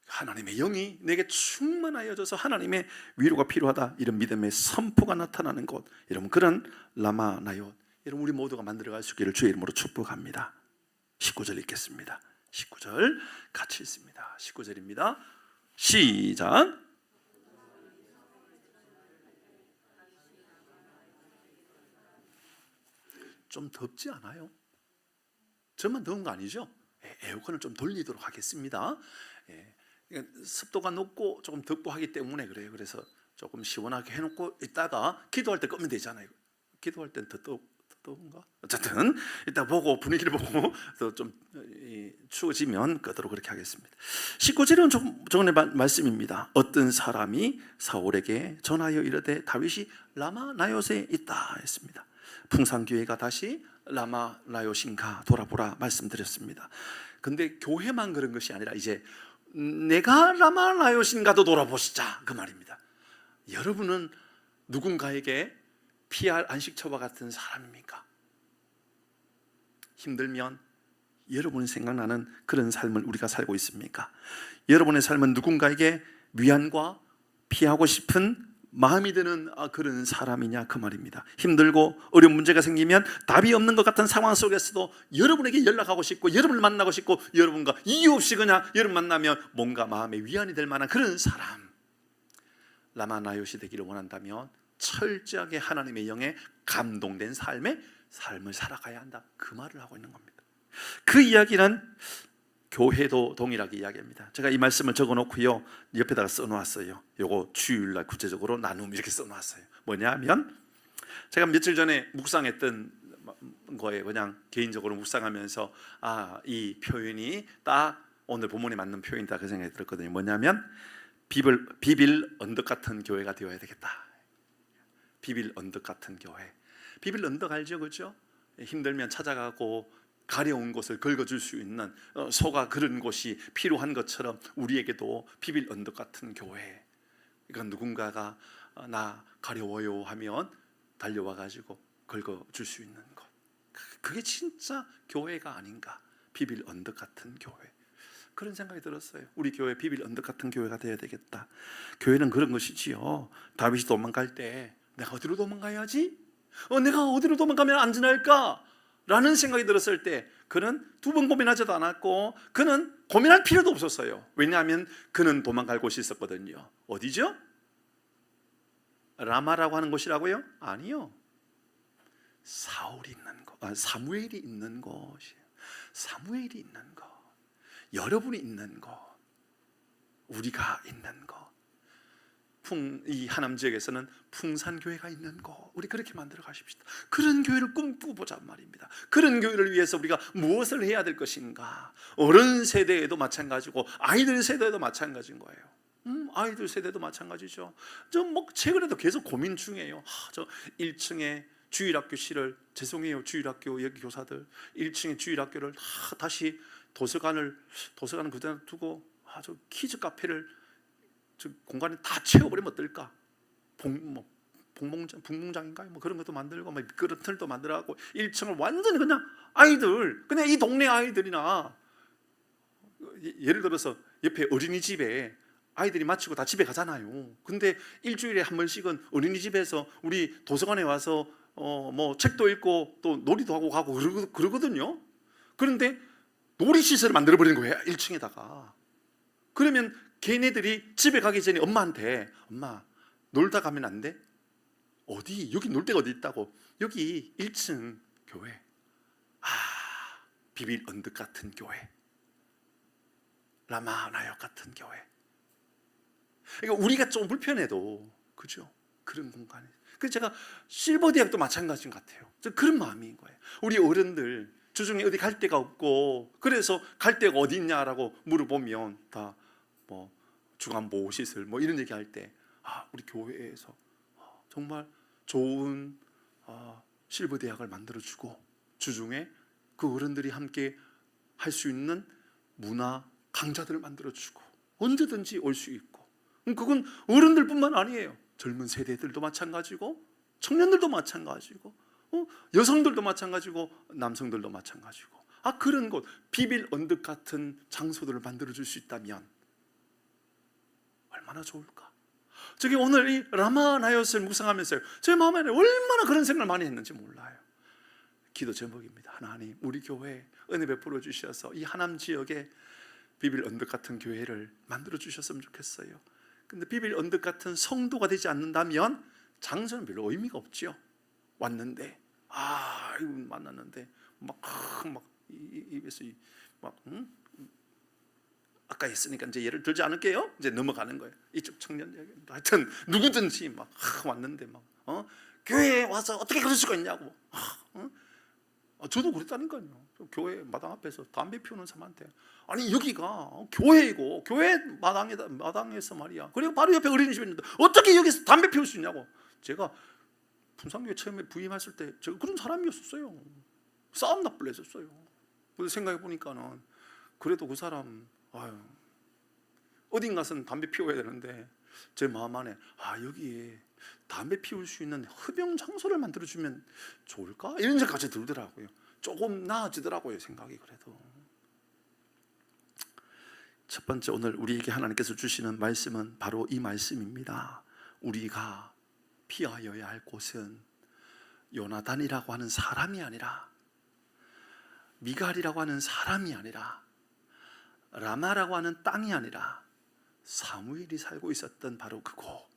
S1: 하나님의 영이 내게 충만하여져서 하나님의 위로가 필요하다 이런 믿음의 선포가 나타나는 곳, 여러분 그런 라마 라얏 여러분 우리 모두가 만들어갈 수 있기를 주의 이름으로 축복합니다. 19절 읽겠습니다. 19절 같이 읽습니다. 19절입니다. 시작. 좀 덥지 않아요? 저만 더운 거 아니죠? 에어컨을 좀 돌리도록 하겠습니다. 습도가 높고 조금 덥고 하기 때문에 그래요. 그래서 조금 시원하게 해놓고 있다가 기도할 때 끄면 되잖아요. 기도할 땐 더 더운가? 어쨌든 이따 보고 분위기를 보고 또 좀 추워지면 끄도록 그렇게 하겠습니다. 19절은 좀 전에 말씀입니다. 어떤 사람이 사울에게 전하여 이르되 다윗이 라마 라얏에 있다 했습니다. 풍산교회가 다시 라마 라얏인가 돌아보라 말씀드렸습니다. 근데 교회만 그런 것이 아니라 이제 내가 라마 라얏인가도 돌아보시자 그 말입니다. 여러분은 누군가에게 피할 안식처와 같은 사람입니까? 힘들면 여러분이 생각나는 그런 삶을 우리가 살고 있습니까? 여러분의 삶은 누군가에게 위안과 피하고 싶은 마음이 드는 그런 사람이냐 그 말입니다. 힘들고 어려운 문제가 생기면 답이 없는 것 같은 상황 속에서도 여러분에게 연락하고 싶고 여러분을 만나고 싶고 여러분과 이유 없이 그냥 여러분 만나면 뭔가 마음에 위안이 될 만한 그런 사람, 라마 라얏이 되기를 원한다면 철저하게 하나님의 영에 감동된 삶을 살아가야 한다 그 말을 하고 있는 겁니다. 그 이야기는 교회도 동일하게 이야기합니다. 제가 이 말씀을 적어놓고요 옆에다가 써놓았어요. 요거 주일날 구체적으로 나눔 이렇게 써놓았어요. 뭐냐면 제가 며칠 전에 묵상했던 거예요. 그냥 개인적으로 묵상하면서 이 표현이 딱 오늘 본문에 맞는 표현이다 그 생각이 들었거든요. 뭐냐면 비빌 언덕 같은 교회가 되어야 되겠다. 비빌 언덕 같은 교회. 비빌 언덕 알죠? 그렇죠? 힘들면 찾아가고 가려운 곳을 긁어줄 수 있는 소가 그런 곳이 필요한 것처럼 우리에게도 비빌 언덕 같은 교회. 이건 누군가가 나 가려워요 하면 달려와가지고 긁어줄 수 있는 곳. 그게 진짜 교회가 아닌가. 비빌 언덕 같은 교회. 그런 생각이 들었어요. 우리 교회 비빌 언덕 같은 교회가 되어야 되겠다. 교회는 그런 것이지요. 다윗이 도망갈 때 내가 어디로 도망가야지? 내가 어디로 도망가면 안전할까? 라는 생각이 들었을 때 그는 두 번 고민하지도 않았고 그는 고민할 필요도 없었어요. 왜냐하면 그는 도망갈 곳이 있었거든요. 어디죠? 라마라고 하는 곳이라고요? 아니요. 사울이 있는 것, 사무엘이 있는 것이, 사무엘이 있는 것, 여러분이 있는 것, 우리가 있는 것, 이 하남 지역에서는 풍산교회가 있는 것, 우리 그렇게 만들어 가십시다. 그런 교회를 꿈꾸보자 말입니다. 그런 교회를 위해서 우리가 무엇을 해야 될 것인가? 어른 세대에도 마찬가지고 아이들 세대에도 마찬가지인 거예요. 아이들 세대도 마찬가지죠. 저 뭐 최근에도 계속 고민 중이에요. 저 1층에 주일학교실을, 죄송해요 주일학교 여기 교사들, 1층에 주일학교를 다시 도서관을 그대로 두고 저 키즈 카페를 저 공간에 다 채워버리면 어떨까? 북농장인가요? 뭐 그런 것도 만들고, 뭐 그런 틀도 만들어갖고 1층을 완전히 그냥 아이들, 그냥 이 동네 아이들이나, 예를 들어서 옆에 어린이집에 아이들이 마치고 다 집에 가잖아요. 근데 일주일에 한 번씩은 어린이집에서 우리 도서관에 와서 뭐 책도 읽고 또 놀이도 하고 가고 그러거든요. 그런데 놀이시설을 만들어버리는 거예요, 1층에다가. 그러면 걔네들이 집에 가기 전에 엄마한테, 엄마 놀다 가면 안 돼? 어디? 여기 놀 데가 어디 있다고? 여기 1층 교회. 비빌 언덕 같은 교회, 라마나역 같은 교회. 그러니까 우리가 좀 불편해도, 그죠? 그런 공간에. 그래서 제가 실버 대학도 마찬가지인 것 같아요. 그런 마음인 거예요. 우리 어른들 주중에 어디 갈 데가 없고, 그래서 갈 데가 어디 있냐라고 물어보면 다 뭐 주간 보호시설 뭐 이런 얘기할 때, 우리 교회에서 정말 좋은 실버 대학을 만들어주고, 주중에 그 어른들이 함께 할 수 있는 문화 강좌들을 만들어주고, 언제든지 올 수 있고. 그건 어른들뿐만 아니에요. 젊은 세대들도 마찬가지고, 청년들도 마찬가지고, 여성들도 마찬가지고, 남성들도 마찬가지고. 그런 곳, 비빌 언덕 같은 장소들을 만들어줄 수 있다면 얼마나 좋을까? 저기 오늘 이 라마나요스를 묵상하면서요, 제 마음에 얼마나 그런 생각을 많이 했는지 몰라요. 기도 제목입니다. 하나님, 우리 교회에 은혜 베풀어 주셔서 이 하남 지역에 비빌 언덕 같은 교회를 만들어 주셨으면 좋겠어요. 근데 비빌 언덕 같은 성도가 되지 않는다면 장소는 별로 의미가 없죠. 왔는데, 이분 만났는데 막 입에서 아까 했으니까 이제 예를 들지 않을게요. 이제 넘어가는 거예요. 이쪽 청년 얘기입니다. 하여튼 누구든지 막 왔는데 막 교회에 와서 어떻게 그럴 수가 있냐고. 저도 그랬다니까요. 교회 마당 앞에서 담배 피우는 사람한테, 아니 여기가 교회이고 교회 마당에서 말이야, 그리고 바로 옆에 어린이집이 있는데 어떻게 여기서 담배 피울 수 있냐고. 제가 분상교회 처음에 부임했을 때 제가 그런 사람이었어요. 싸움 납부를 했었어요. 그래서 생각해 보니까는 그래도 그 사람 어딘가서는 담배 피워야 되는데 제 마음 안에 여기에 담배 피울 수 있는 흡연 장소를 만들어주면 좋을까? 이런 생각까지 들더라고요. 조금 나아지더라고요, 생각이. 그래도 첫 번째, 오늘 우리에게 하나님께서 주시는 말씀은 바로 이 말씀입니다. 우리가 피하여야 할 곳은 요나단이라고 하는 사람이 아니라, 미갈이라고 하는 사람이 아니라, 라마라고 하는 땅이 아니라 사무엘이 살고 있었던 바로 그곳,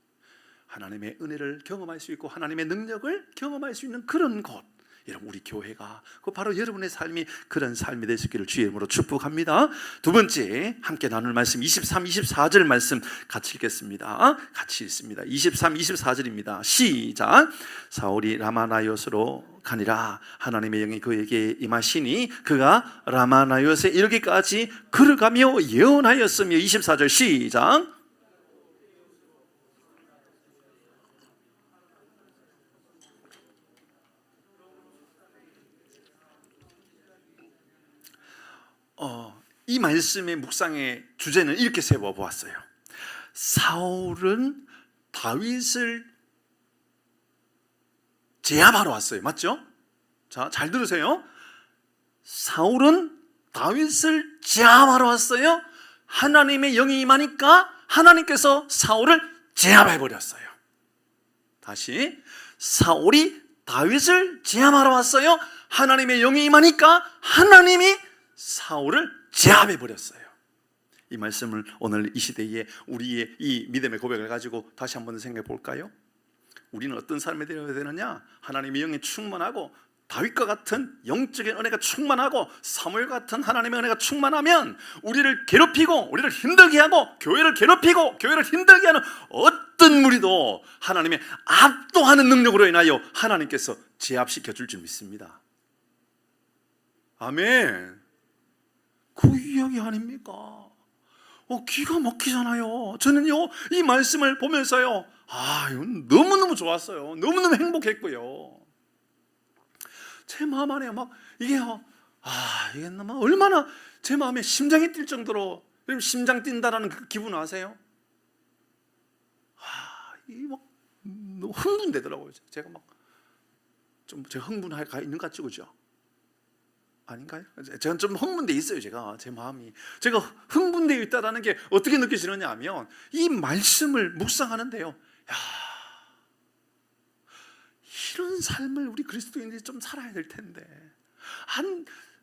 S1: 하나님의 은혜를 경험할 수 있고 하나님의 능력을 경험할 수 있는 그런 곳, 여러분 우리 교회가 바로 여러분의 삶이 그런 삶이 될 수 있기를 주의 이름으로 축복합니다. 두 번째 함께 나눌 말씀 23, 24절 말씀 같이 읽겠습니다. 같이 읽습니다. 23, 24절입니다. 시작. 사울이 라마나요스로 가니라. 하나님의 영이 그에게 임하시니 그가 라마나요스에 이르기까지 걸어가며 예언하였으며. 24절 시작. 이 말씀의 묵상의 주제는 이렇게 세워보았어요. 사울은 다윗을 제압하러 왔어요. 맞죠? 자, 잘 들으세요. 사울은 다윗을 제압하러 왔어요. 하나님의 영이 임하니까 하나님께서 사울을 제압해버렸어요. 다시, 사울이 다윗을 제압하러 왔어요. 하나님의 영이 임하니까 하나님이 사울을 제압해버렸어요. 이 말씀을 오늘 이 시대에 우리의 이 믿음의 고백을 가지고 다시 한번 생각해 볼까요? 우리는 어떤 삶이 되어야 되느냐? 하나님의 영에 충만하고 다윗과 같은 영적인 은혜가 충만하고 사무엘 같은 하나님의 은혜가 충만하면 우리를 괴롭히고 우리를 힘들게 하고 교회를 괴롭히고 교회를 힘들게 하는 어떤 무리도 하나님의 압도하는 능력으로 인하여 하나님께서 제압시켜 줄 줄 믿습니다. 아멘. 그 이야기 아닙니까? 기가 막히잖아요. 저는요 이 말씀을 보면서요 이건 너무너무 좋았어요. 너무너무 행복했고요. 제 마음 안에 막 이게 이게 얼마나 제 마음에 심장이 뛸 정도로, 심장 뛴다라는 그 기분 아세요? 이게 막 너무 흥분되더라고요. 제가 막 좀 제가 흥분가 있는 것 같죠, 그죠? 아닌가요? 제가 좀 흥분돼 있어요. 제 마음이 제가 흥분되어 있다라는 게 어떻게 느껴지느냐 하면 이 말씀을 묵상하는데요. 이런 삶을 우리 그리스도인들이 좀 살아야 될 텐데,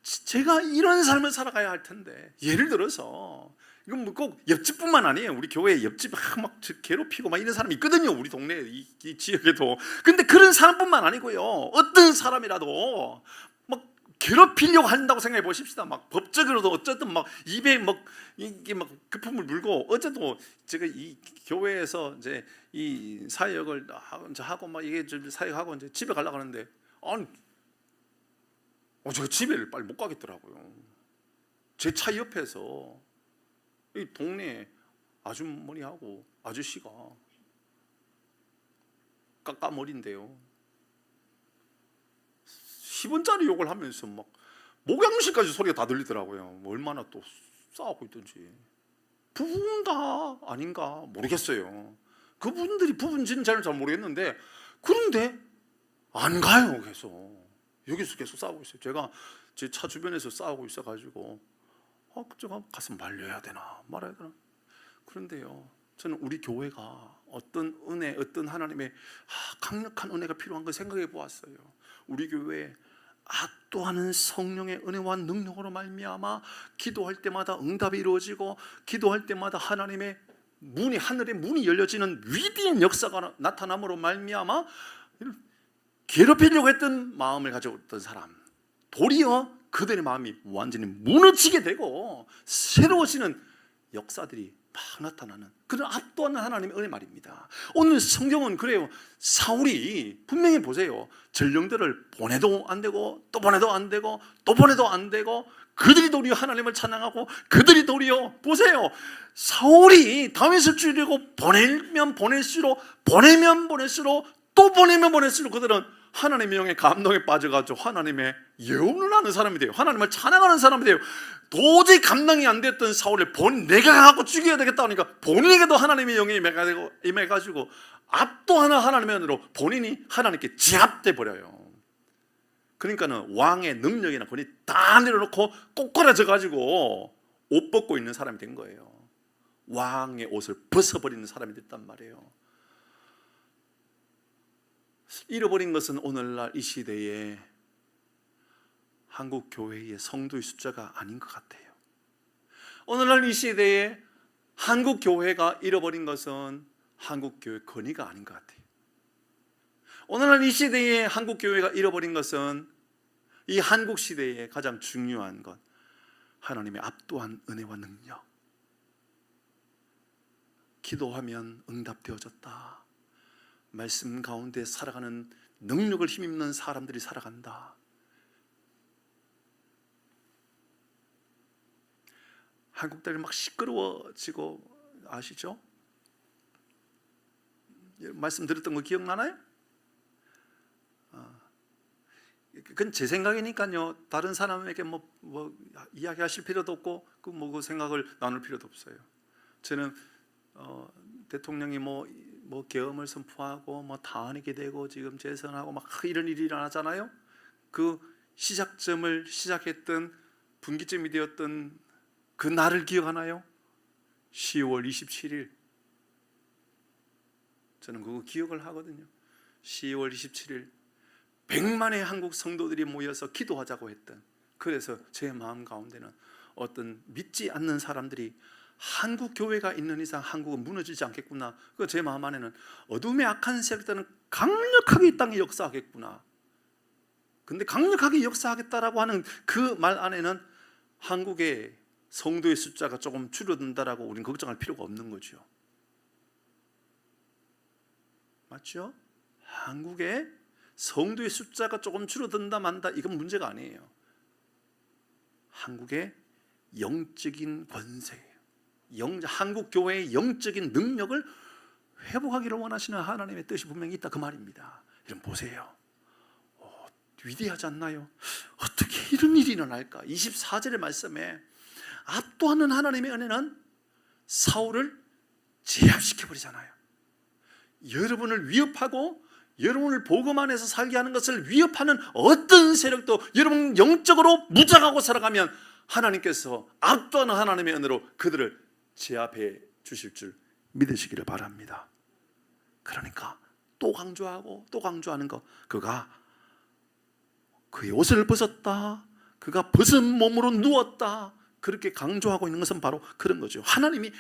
S1: 제가 이런 삶을 살아가야 할 텐데, 예를 들어서 이건 뭐 꼭 옆집뿐만 아니에요. 우리 교회 옆집 막 괴롭히고 막 이런 사람이 있거든요. 우리 동네 이 지역에도. 근데 그런 사람뿐만 아니고요. 어떤 사람이라도 막 괴롭히려고 한다고 생각해 보십시다. 막 법적으로도 어쨌든 막 입에 막 이게 막 거품을 물고, 어쨌든 제가 이 교회에서 이제 이 사역을 하고 막 이게 사역하고 이제 집에 가려고 하는데 제가 집에를 빨리 못 가겠더라고요. 제 차 옆에서 이 동네 아주머니하고 아저씨가 까까머리인데요 10원짜리 욕을 하면서 막 목양실까지 소리가 다 들리더라고요. 얼마나 또 싸우고 있던지. 부부인가 아닌가 모르겠어요. 그분들이 부부인지는 잘 모르겠는데, 그런데 안 가요. 계속 여기서 계속 싸우고 있어요. 제가 제 차 주변에서 싸우고 있어가지고 제가 가서 말려야 되나 말아야 되나. 그런데요, 저는 우리 교회가 어떤 은혜, 어떤 하나님의 강력한 은혜가 필요한 걸 생각해 보았어요. 우리 교회에 압도하는 성령의 은혜와 능력으로 말미암아 기도할 때마다 응답이 이루어지고, 기도할 때마다 하나님의 문이, 하늘의 문이 열려지는 위대한 역사가 나타남으로 말미암아 괴롭히려고 했던 마음을 가지고 있던 사람, 도리어 그들의 마음이 완전히 무너지게 되고 새로워지는 역사들이 막 나타나는 그런 압도하는 하나님의 은혜 말입니다. 오늘 성경은 그래요. 사울이 분명히 보세요. 전령들을 보내도 안 되고 또 보내도 안 되고 또 보내도 안 되고, 그들이 도리어 하나님을 찬양하고, 그들이 도리어 보세요. 사울이 다윗을 죽이려고 보내면 보낼수록 또 보내면 보낼수록 그들은 하나님의 영의 감동에 빠져가지고 하나님의 예언을 하는 사람이 돼요. 하나님을 찬양하는 사람이 돼요. 도저히 감당이 안 됐던 사울을 내가 가고 죽여야 되겠다 하니까 본인에게도 하나님의 영이 임해가지고 압도하는 하나님의 은혜로 본인이 하나님께 제압돼 버려요. 그러니까는 왕의 능력이나 권위 다 내려놓고 꼬꾸라져가지고 옷 벗고 있는 사람이 된 거예요. 왕의 옷을 벗어버리는 사람이 됐단 말이에요. 잃어버린 것은 오늘날 이 시대에 한국 교회의 성도의 숫자가 아닌 것 같아요. 오늘날 이 시대에 한국 교회가 잃어버린 것은 한국 교회 권위가 아닌 것 같아요. 오늘날 이 시대에 한국 교회가 잃어버린 것은 이 한국 시대의 가장 중요한 것, 하나님의 압도한 은혜와 능력. 기도하면 응답되어졌다. 말씀 가운데 살아가는 능력을 힘입는 사람들이 살아간다. 한국 딸이 막 시끄러워지고 아시죠? 말씀 드렸던 거 기억나나요? 그건 제 생각이니까요. 다른 사람에게 뭐 이야기하실 필요도 없고 그 생각을 나눌 필요도 없어요. 저는 대통령이 뭐 계엄을 선포하고 탄핵이 되고 지금 재선하고 막 이런 일이 일어나잖아요. 그 시작점을 시작했던 분기점이 되었던 그 날을 기억하나요? 10월 27일. 저는 그거 기억을 하거든요. 10월 27일 100만의 한국 성도들이 모여서 기도하자고 했던, 그래서 제 마음 가운데는 어떤 믿지 않는 사람들이 한국 교회가 있는 이상 한국은 무너지지 않겠구나. 그 제 마음 안에는 어둠의 악한 세력들은 강력하게 이 땅에 역사하겠구나. 근데 강력하게 역사하겠다라고 하는 그 말 안에는 한국의 성도의 숫자가 조금 줄어든다라고 우리는 걱정할 필요가 없는 거죠. 맞죠? 한국의 성도의 숫자가 조금 줄어든다 만다 이건 문제가 아니에요. 한국의 영적인 권세예요. 한국 교회의 영적인 능력을 회복하기를 원하시는 하나님의 뜻이 분명히 있다 그 말입니다. 여러분 보세요. 위대하지 않나요? 어떻게 이런 일이 일어날까? 24절의 말씀에 압도하는 하나님의 은혜는 사울을 제압시켜버리잖아요. 여러분을 위협하고 여러분을 복음 안에서 살게 하는 것을 위협하는 어떤 세력도 여러분 영적으로 무장하고 살아가면 하나님께서 압도하는 하나님의 은혜로 그들을 제압해 주실 줄 믿으시기를 바랍니다. 그러니까 또 강조하고 또 강조하는 거, 그가 그의 옷을 벗었다, 그가 벗은 몸으로 누웠다, 그렇게 강조하고 있는 것은 바로 그런 거죠. 하나님이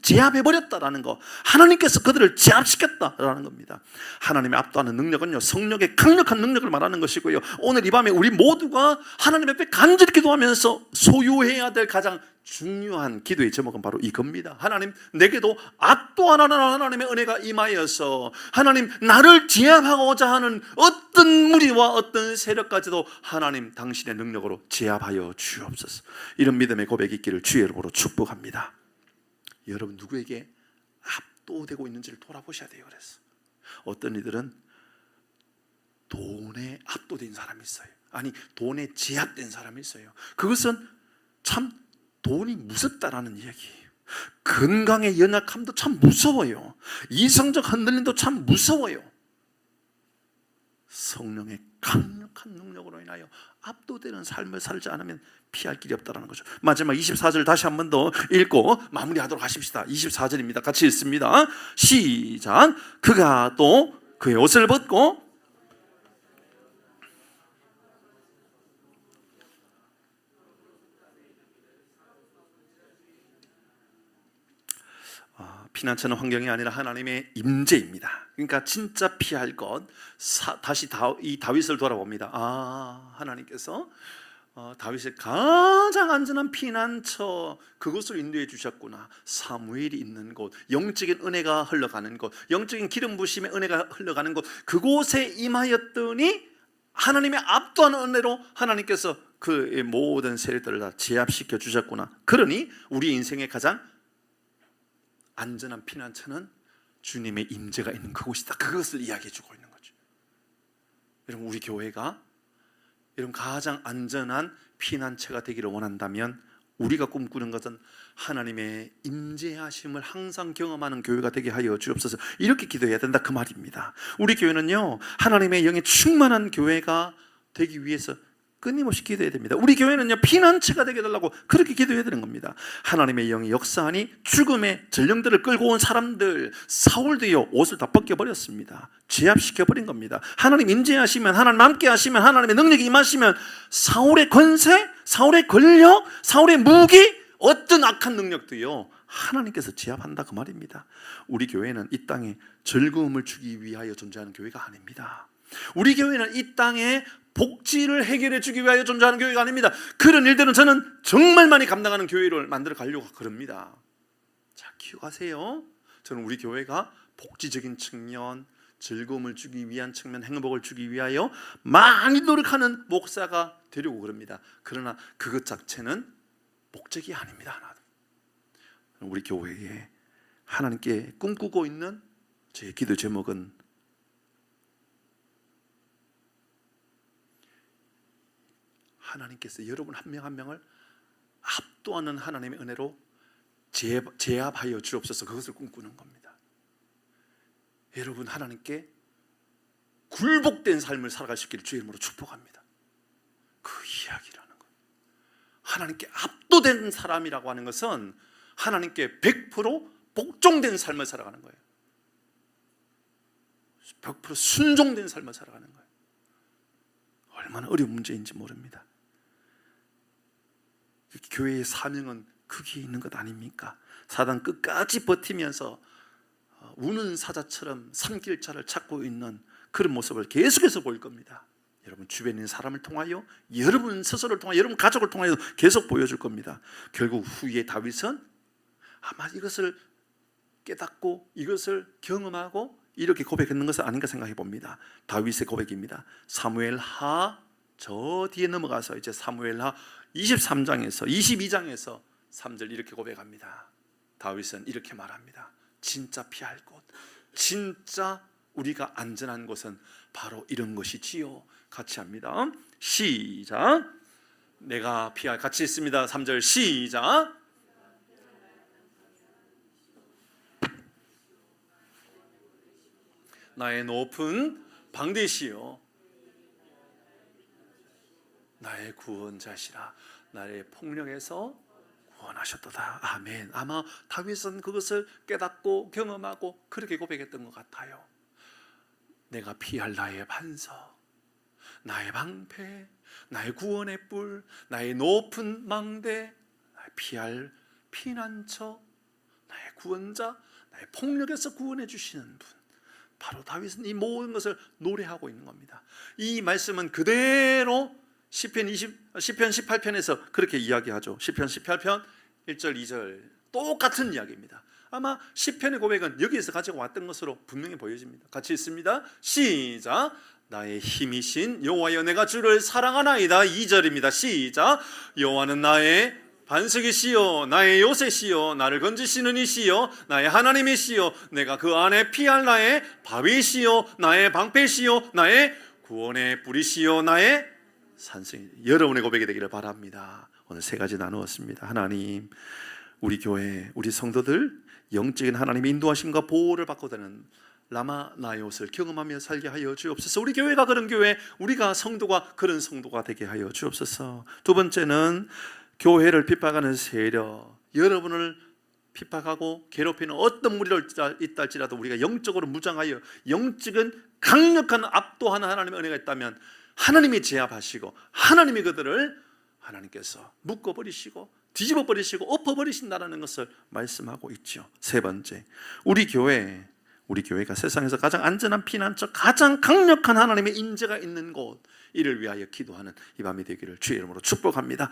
S1: 제압해버렸다라는 거, 하나님께서 그들을 제압시켰다라는 겁니다. 하나님의 압도하는 능력은요, 성령의 강력한 능력을 말하는 것이고요, 오늘 이 밤에 우리 모두가 하나님 앞에 간절히 기도하면서 소유해야 될 가장 중요한 기도의 제목은 바로 이겁니다. 하나님, 내게도 압도하는 하나님의 은혜가 임하여서 하나님, 나를 제압하고자 하는 어떤 무리와 어떤 세력까지도 하나님 당신의 능력으로 제압하여 주옵소서. 이런 믿음의 고백이 있기를 주의 이름으로 축복합니다. 여러분 누구에게 압도되고 있는지를 돌아보셔야 돼요. 그래서 어떤 이들은 돈에 압도된 사람이 있어요. 아니, 돈에 제압된 사람이 있어요. 그것은 참 돈이 무섭다라는 이야기예요. 건강의 연약함도 참 무서워요. 이성적 흔들림도 참 무서워요. 성령의 강력한 능력으로 인하여 압도되는 삶을 살지 않으면 피할 길이 없다는 거죠. 마지막 24절 다시 한 번 더 읽고 마무리하도록 하십시다. 24절입니다. 같이 읽습니다. 시작. 그가 또 그의 옷을 벗고 피난처는 환경이 아니라 하나님의 임재입니다. 그러니까 진짜 피할 것, 다시 이 다윗을 돌아봅니다. 하나님께서 다윗의 가장 안전한 피난처, 그곳을 인도해 주셨구나. 사무엘이 있는 곳, 영적인 은혜가 흘러가는 곳, 영적인 기름 부심의 은혜가 흘러가는 곳, 그곳에 임하였더니 하나님의 압도하는 은혜로 하나님께서 그의 모든 세력들을 다 제압시켜 주셨구나. 그러니 우리 인생의 가장 안전한 피난처는 주님의 임재가 있는 그곳이다. 그것을 이야기해 주고 있는 거죠. 여러분, 우리 교회가 여러분 가장 안전한 피난처가 되기를 원한다면 우리가 꿈꾸는 것은 하나님의 임재하심을 항상 경험하는 교회가 되게 하여 주옵소서. 이렇게 기도해야 된다 그 말입니다. 우리 교회는요, 하나님의 영에 충만한 교회가 되기 위해서 끊임없이 기도해야 됩니다. 우리 교회는요, 피난처가 되게 해달라고 그렇게 기도해야 되는 겁니다. 하나님의 영이 역사하니 죽음의 전령들을 끌고 온 사람들, 사울도요 옷을 다 벗겨버렸습니다. 제압시켜버린 겁니다. 하나님 임재하시면, 하나님 함께 하시면, 하나님의 능력이 임하시면 사울의 권세, 사울의 권력, 사울의 무기, 어떤 악한 능력도요 하나님께서 제압한다 그 말입니다. 우리 교회는 이 땅에 즐거움을 주기 위하여 존재하는 교회가 아닙니다. 우리 교회는 이 땅에 복지를 해결해 주기 위하여 존재하는 교회가 아닙니다. 그런 일들은 저는 정말 많이 감당하는 교회를 만들어 가려고 그럽니다. 자, 기억하세요. 저는 우리 교회가 복지적인 측면, 즐거움을 주기 위한 측면, 행복을 주기 위하여 많이 노력하는 목사가 되려고 그럽니다. 그러나 그것 자체는 목적이 아닙니다. 우리 교회에 하나님께 꿈꾸고 있는 제 기도 제목은 하나님께서 여러분 한 명 한 명을 압도하는 하나님의 은혜로 제압하여 주옵소서. 그것을 꿈꾸는 겁니다. 여러분 하나님께 굴복된 삶을 살아갈 수 있기를 주의 이름으로 축복합니다. 그 이야기라는 거예요. 하나님께 압도된 사람이라고 하는 것은 하나님께 100% 복종된 삶을 살아가는 거예요. 100% 순종된 삶을 살아가는 거예요. 얼마나 어려운 문제인지 모릅니다. 교회의 사명은 그게 있는 것 아닙니까? 사단 끝까지 버티면서 우는 사자처럼 산길자를 찾고 있는 그런 모습을 계속해서 보일 겁니다. 여러분 주변에 있는 사람을 통하여, 여러분 스스로를 통하여, 여러분 가족을 통하여 계속 보여줄 겁니다. 결국 후에 다윗은 아마 이것을 깨닫고 이것을 경험하고 이렇게 고백했는 것은 아닌가 생각해 봅니다. 다윗의 고백입니다. 사무엘하 저 뒤에 넘어가서 이제 사무엘하 23장에서 22장에서 3절 이렇게 고백합니다. 다윗은 이렇게 말합니다. 진짜 피할 곳, 진짜 우리가 안전한 곳은 바로 이런 것이지요. 같이 합니다. 시작. 내가 피할, 같이 있습니다. 3절 시작. 나의 높은 방대시요 나의 구원자시라. 나의 폭력에서 구원하셨도다. 아멘. 아마 다윗은 그것을 깨닫고 경험하고 그렇게 고백했던 것 같아요. 내가 피할 나의 반석, 나의 방패, 나의 구원의 뿔, 나의 높은 망대, 나의 피할 피난처, 나의 구원자, 나의 폭력에서 구원해 주시는 분, 바로 다윗은 이 모든 것을 노래하고 있는 겁니다. 이 말씀은 그대로 시편 18편에서 그렇게 이야기하죠. 시편 18편 1절 2절 똑같은 이야기입니다. 아마 시편의 고백은 여기에서 가지고 왔던 것으로 분명히 보여집니다. 같이 있습니다. 시작. 나의 힘이신 여호와여 내가 주를 사랑하나이다. 2절입니다. 시작. 여호와는 나의 반석이시요 나의 요새시요 나를 건지시는 이시요 나의 하나님이시요 내가 그 안에 피할 나의 바위시요 나의 방패시요 나의 구원의 뿌리시요 나의 산성이. 여러분의 고백이 되기를 바랍니다. 오늘 세 가지 나누었습니다. 하나님, 우리 교회, 우리 성도들 영적인 하나님의 인도하심과 보호를 받고 되는 라마 나이옷을 경험하며 살게 하여 주옵소서. 우리 교회가 그런 교회, 우리가 성도가 그런 성도가 되게 하여 주옵소서. 두 번째는 교회를 핍박하는 세력, 여러분을 핍박하고 괴롭히는 어떤 무리를 있다 할지라도 우리가 영적으로 무장하여 영적인 강력한 압도하는 하나님의 은혜가 있다면 하나님이 제압하시고 하나님이 그들을 하나님께서 묶어버리시고 뒤집어버리시고 엎어버리신다는 것을 말씀하고 있죠. 세 번째, 우리 교회가 세상에서 가장 안전한 피난처, 가장 강력한 하나님의 임재가 있는 곳, 이를 위하여 기도하는 이 밤이 되기를 주의 이름으로 축복합니다.